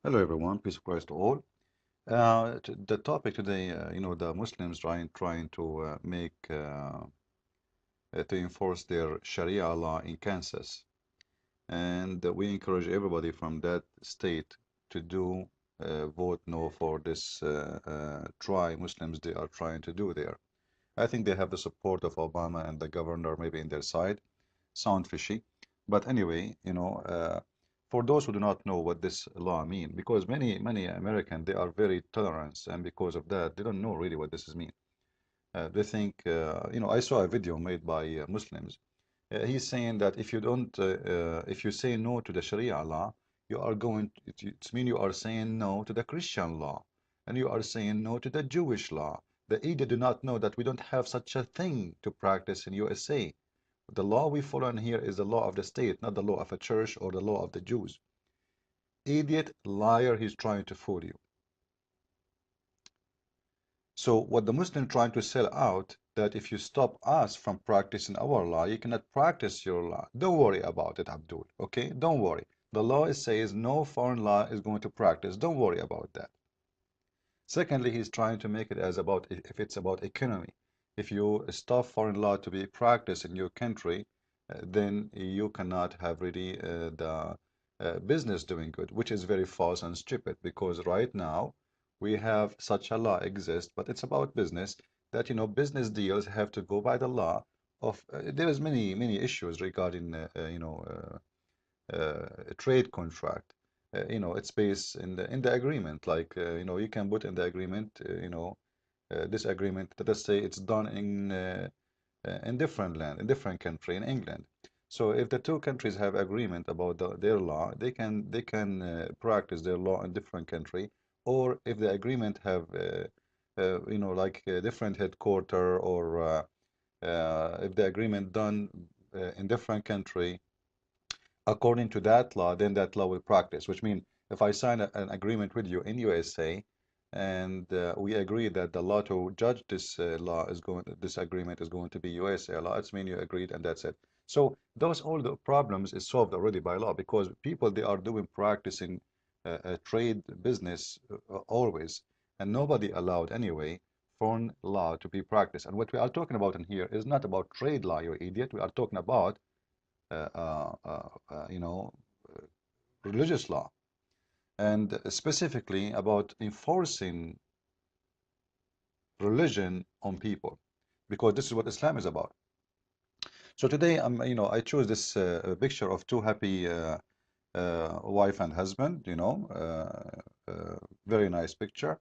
Hello everyone, peace of Christ to all. The topic today, the Muslims trying to make to enforce their Sharia law in Kansas, and we encourage everybody from that state to do vote no for this try Muslims they are trying to do there. I think they have the support of Obama and the governor maybe in their side. Sound fishy, but anyway, for those who do not know what this law mean, because many Americans they are very tolerant, and because of that, they don't know really what this is mean. They think, I saw a video made by Muslims. He's saying that if you say no to the Sharia law, you are going. It mean you are saying no to the Christian law, and you are saying no to the Jewish law. The idiot do not know that we don't have such a thing to practice in USA. The law we follow in here is the law of the state, not the law of a church or the law of the Jews. Idiot, liar, he's trying to fool you. So what the Muslim trying to sell out, that if you stop us from practicing our law, you cannot practice your law. Don't worry about it, Abdul, okay? Don't worry. The law says no foreign law is going to practice. Don't worry about that. Secondly, he's trying to make it as about if it's about economy. If you stop foreign law to be practiced in your country, then you cannot have really the business doing good, which is very false and stupid because right now we have such a law exist, but it's about business that business deals have to go by the law of there is many issues regarding a trade contract. It's based in the agreement. Like you can put in the agreement. This agreement. Let us say it's done in different land, in different country, in England. So if the two countries have agreement about their law, they can practice their law in different country. Or if the agreement have like a different headquarter, or if the agreement done in different country according to that law, then that law will practice, which means if I sign an agreement with you in USA and we agree that the law to judge this this agreement is going to be USA law, it's mean you agreed and that's it. So those all the problems is solved already by law because people they are doing practicing trade business always, and nobody allowed anyway foreign law to be practiced. And what we are talking about in here is not about trade law, you idiot. We are talking about uh, uh, uh, uh, you know, religious law, and specifically about enforcing religion on people, because this is what Islam is about. So today, I chose this picture of two happy wife and husband. Very nice picture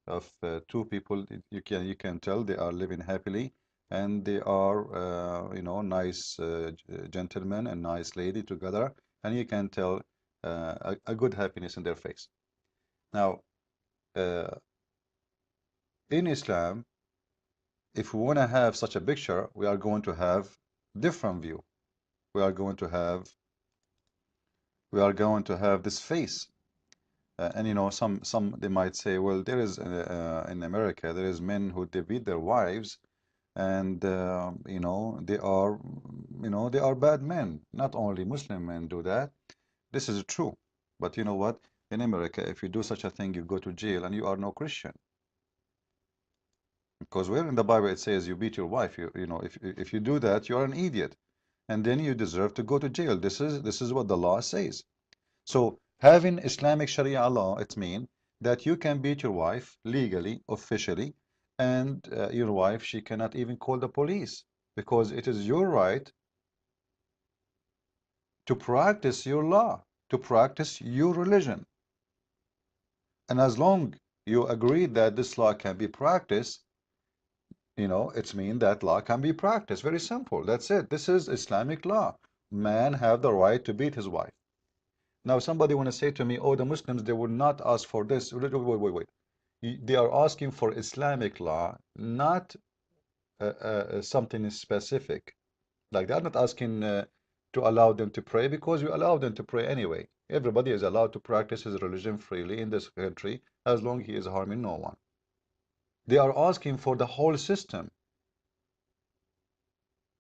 of two people. You can tell they are living happily, and they are nice gentlemen and nice lady together, and you can tell a good happiness in their face. Now, uh, in Islam, if we want to have such a picture, we are going to have different view. We are going to have this face. And some they might say, well, there is in America there is men who they beat their wives, and they are bad men. Not only Muslim men do that. This is true, but you know what? In America, if you do such a thing, you go to jail, and you are no Christian. Because where in the Bible it says you beat your wife, if you do that, you are an idiot, and then you deserve to go to jail. This is what the law says. So having Islamic Sharia law, it means that you can beat your wife legally, officially, and your wife, she cannot even call the police because it is your right to practice your law, to practice your religion. And as long you agree that this law can be practiced, it's mean that law can be practiced. Very simple. That's it. This is Islamic law. Man have the right to beat his wife. Now, somebody want to say to me, oh, the Muslims, they will not ask for this. Wait, wait, wait, wait. They are asking for Islamic law, not something specific. Like they're not asking to allow them to pray because you allow them to pray anyway. Everybody is allowed to practice his religion freely in this country as long as he is harming no one. They are asking for the whole system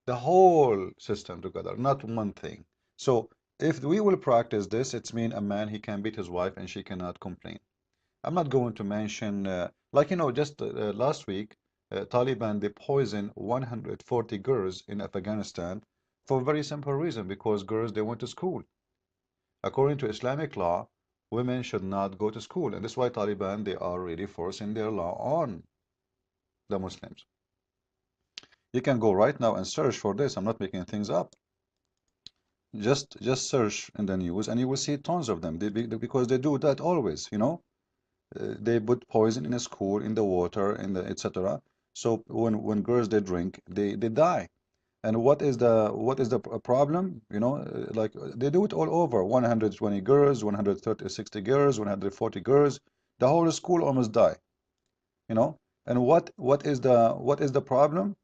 together, not one thing. So if we will practice this, it's mean a man, he can beat his wife and she cannot complain. I'm not going to mention, like, just last week, Taliban, they poisoned 140 girls in Afghanistan for a very simple reason, because girls, they went to school. According to Islamic law, women should not go to school. And that's why Taliban, they are really forcing their law on the Muslims. You can go right now and search for this. I'm not making things up. Just search in the news and you will see tons of them. Because they do that always, they put poison in a school, in the water, in the etc. So when girls they drink, they die. And what is the problem? Like they do it all over. 120 girls, 130, 60 girls, 140 girls. The whole school almost die. And what is the problem?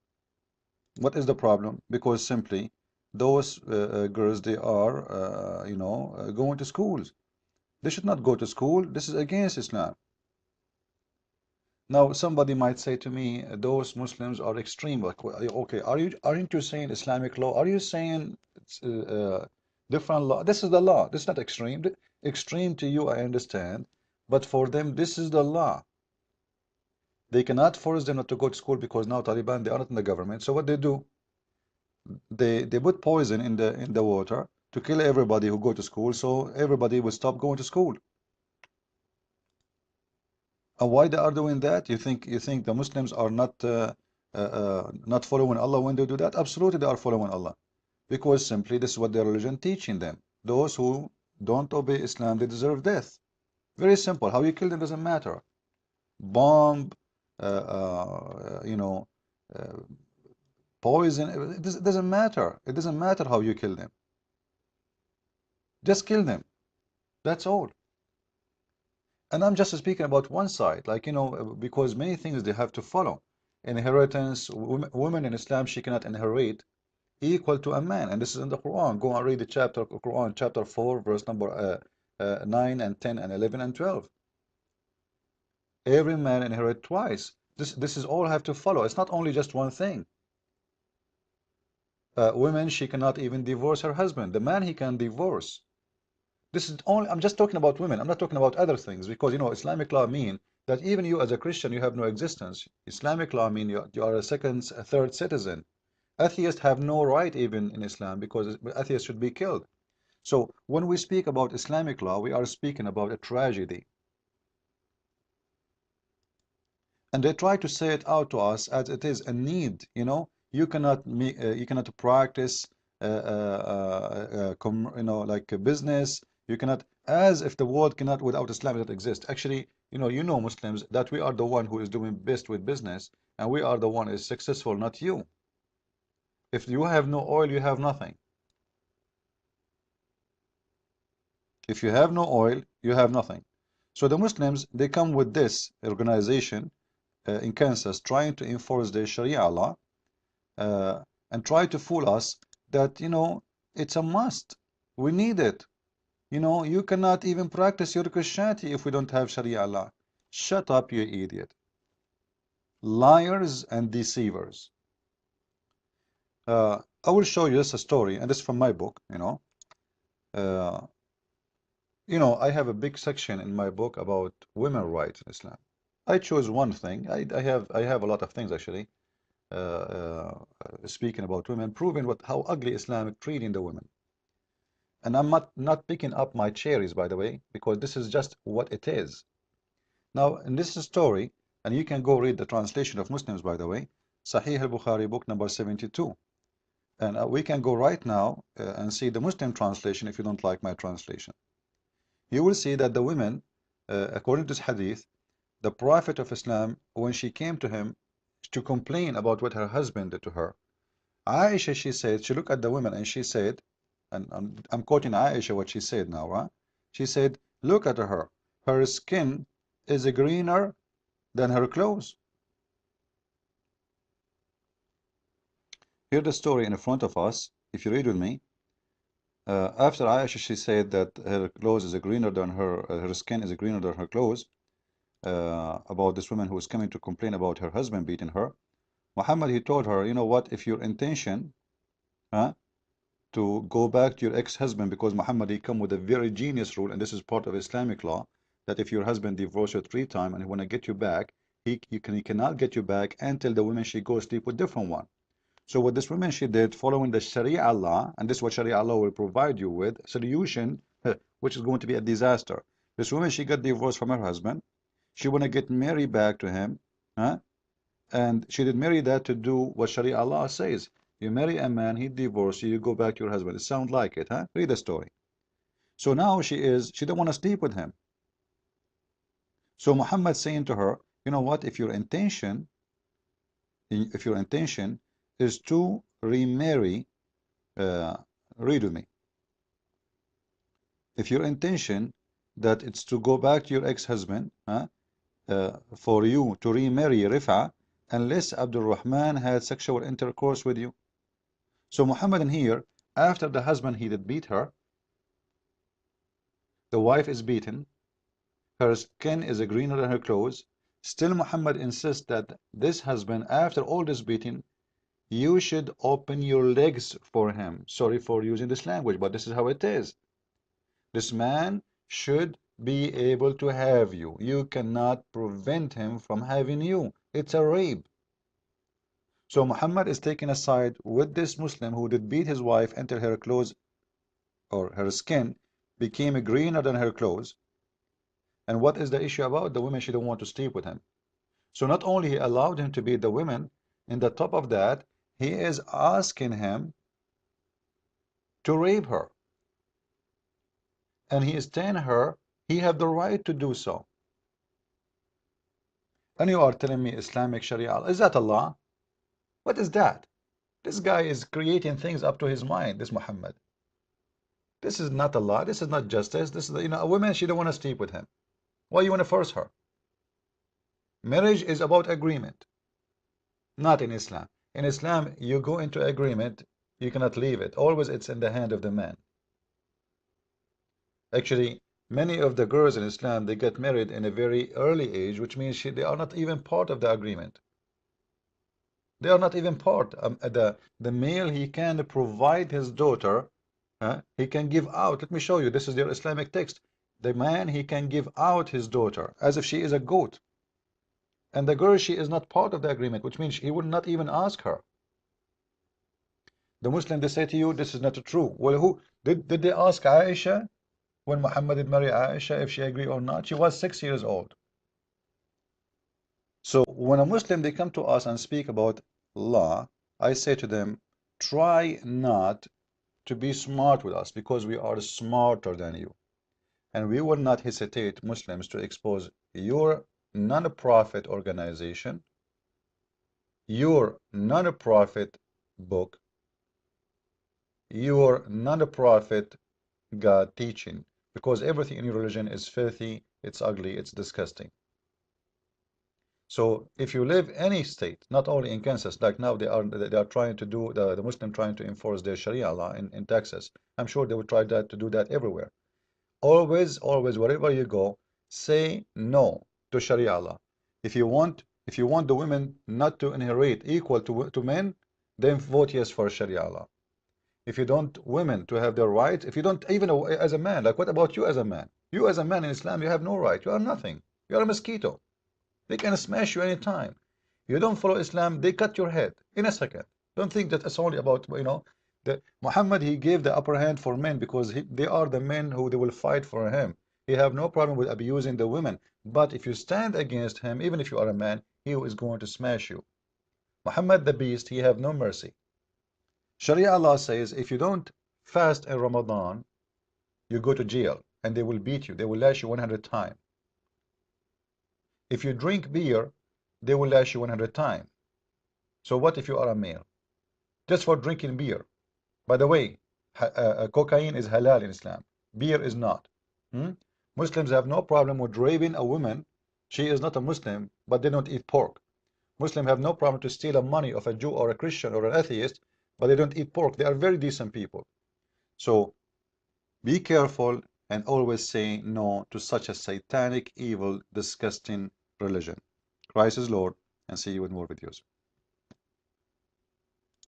What is the problem? Because simply those girls, they are going to schools. They should not go to school. This is against Islam. Now, somebody might say to me, those Muslims are extreme. Like, okay, aren't you saying Islamic law? Are you saying different law? This is the law. This is not extreme. Extreme to you, I understand, but for them, this is the law. They cannot force them not to go to school because now Taliban, they are not in the government. So what they do? They put poison in the water to kill everybody who go to school, so everybody will stop going to school. And why they are doing that? You think the Muslims are not following Allah when they do that? Absolutely, they are following Allah, because simply this is what their religion teaching them. Those who don't obey Islam, they deserve death. Very simple. How you kill them doesn't matter. Bomb, poison. It doesn't matter. It doesn't matter how you kill them. Just kill them. That's all. And I'm just speaking about one side, like, because many things they have to follow. Inheritance, women in Islam, she cannot inherit equal to a man. And this is in the Quran. Go and read the chapter, Quran, chapter 4, verse number 9 and 10 and 11 and 12. Every man inherit twice. This is all have to follow. It's not only just one thing. Women, she cannot even divorce her husband. The man, he can divorce. This is only, I'm just talking about women. I'm not talking about other things, because Islamic law mean that even you as a Christian, you have no existence. Islamic law mean you are a second, a third citizen. Atheists have no right even in Islam, because atheists should be killed. So when we speak about Islamic law, we are speaking about a tragedy. And they try to say it out to us as it is a need. You cannot practice like a business. You cannot, as if the world cannot without Islam not exist. Actually, Muslims, that we are the one who is doing best with business, and we are the one who is successful, not you. If you have no oil, you have nothing. If you have no oil, you have nothing. So the Muslims, they come with this organization in Kansas, trying to enforce the Sharia law, and try to fool us that, it's a must. We need it. You cannot even practice your Christianity if we don't have Sharia law. Shut up, you idiot. Liars and deceivers. I will show you just a story, and this is from my book, I have a big section in my book about women's rights in Islam. I chose one thing. I have a lot of things actually, speaking about women, proving how ugly Islam is treating the women. And I'm not picking up my cherries, by the way, because this is just what it is. Now, in this story, and you can go read the translation of Muslims, by the way, Sahih al-Bukhari, book number 72. And we can go right now and see the Muslim translation if you don't like my translation. You will see that the women, according to this hadith, the Prophet of Islam, when she came to him to complain about what her husband did to her, Aisha, she said, she looked at the women and she said, and I'm quoting Aisha what she said now, right? She said, look at her. Her skin is greener than her clothes. Hear the story in front of us, if you read with me. After Aisha, she said that her clothes is greener than her skin is greener than her clothes, about this woman who was coming to complain about her husband beating her. Muhammad, he told her, you know what, if your intention to to go back to your ex-husband, because Muhammad, he come with a very genius rule, and this is part of Islamic law, that if your husband divorced you 3 times and he want to get you back, he cannot get you back until the woman she goes sleep with different one. So what this woman she did, following the Sharia law, and this is what Sharia law will provide you with, solution, which is going to be a disaster. This woman, she got divorced from her husband. She want to get married back to him, and she did marry that to do what Sharia law says. You marry a man, he divorced you, you go back to your husband. It sounds like it, huh? Read the story. So now she don't want to sleep with him. So Muhammad saying to her, you know what, if your intention is to remarry, read with me. If your intention that it's to go back to your ex-husband, for you to remarry Rifa, unless Abdul Rahman had sexual intercourse with you. So Muhammad in here, after the husband he did beat her, the wife is beaten, her skin is greener than her clothes, still Muhammad insists that this husband, after all this beating, you should open your legs for him. Sorry for using this language, but this is how it is. This man should be able to have you. You cannot prevent him from having you. It's a rape. So Muhammad is taking a side with this Muslim who did beat his wife until her clothes or her skin became greener than her clothes. And what is the issue about? The women, she don't want to sleep with him. So not only he allowed him to beat the women, in the top of that, he is asking him to rape her. And he is telling her he have the right to do so. And you are telling me Islamic Sharia, is that Allah? What is that? This guy is creating things up to his mind, this Muhammad. This is not Allah, this is not justice, this is, a woman, she don't want to sleep with him. Why you want to force her? Marriage is about agreement. Not in Islam. In Islam, you go into agreement, you cannot leave it. Always it's in the hand of the man. Actually, many of the girls in Islam, they get married in a very early age, which means they are not even part of the agreement. They are not even part. The male, he can provide his daughter, he can give out. Let me show you. This is their Islamic text. The man, he can give out his daughter as if she is a goat. And the girl, she is not part of the agreement, which means he would not even ask her. The Muslim, they say to you, this is not true. Well, who did they ask Aisha when Muhammad did marry Aisha if she agreed or not? She was 6 years old. So when a Muslim, they come to us and speak about law, I say to them, try not to be smart with us, because we are smarter than you. And we will not hesitate, Muslims, to expose your non-profit organization, your non-profit book, your non-profit God teaching, because everything in your religion is filthy, it's ugly, it's disgusting. So if you live any state, not only in Kansas, like now they are trying to do, the Muslim trying to enforce their Sharia law in Texas. I'm sure they will try to do that everywhere. Always, wherever you go, say no to Sharia law. If you want the women not to inherit equal to men, then vote yes for Sharia law. If you don't women to have their rights, if you don't, even as a man, like what about you as a man? You as a man in Islam, you have no right. You are nothing. You are a mosquito. They can smash you anytime. You don't follow Islam, they cut your head in a second. Don't think that it's only about, that Muhammad, he gave the upper hand for men because they are the men who they will fight for him. He have no problem with abusing the women. But if you stand against him, even if you are a man, he is going to smash you. Muhammad the beast, he have no mercy. Sharia law says if you don't fast in Ramadan, you go to jail and they will beat you. They will lash you 100 times. If you drink beer, they will lash you 100 times. So what if you are a male? Just for drinking beer. By the way, cocaine is halal in Islam. Beer is not. Muslims have no problem with raping a woman. She is not a Muslim, but they don't eat pork. Muslims have no problem to steal the money of a Jew or a Christian or an atheist, but they don't eat pork. They are very decent people. So be careful and always say no to such a satanic, evil, disgusting religion. Christ is Lord, and see you with more videos.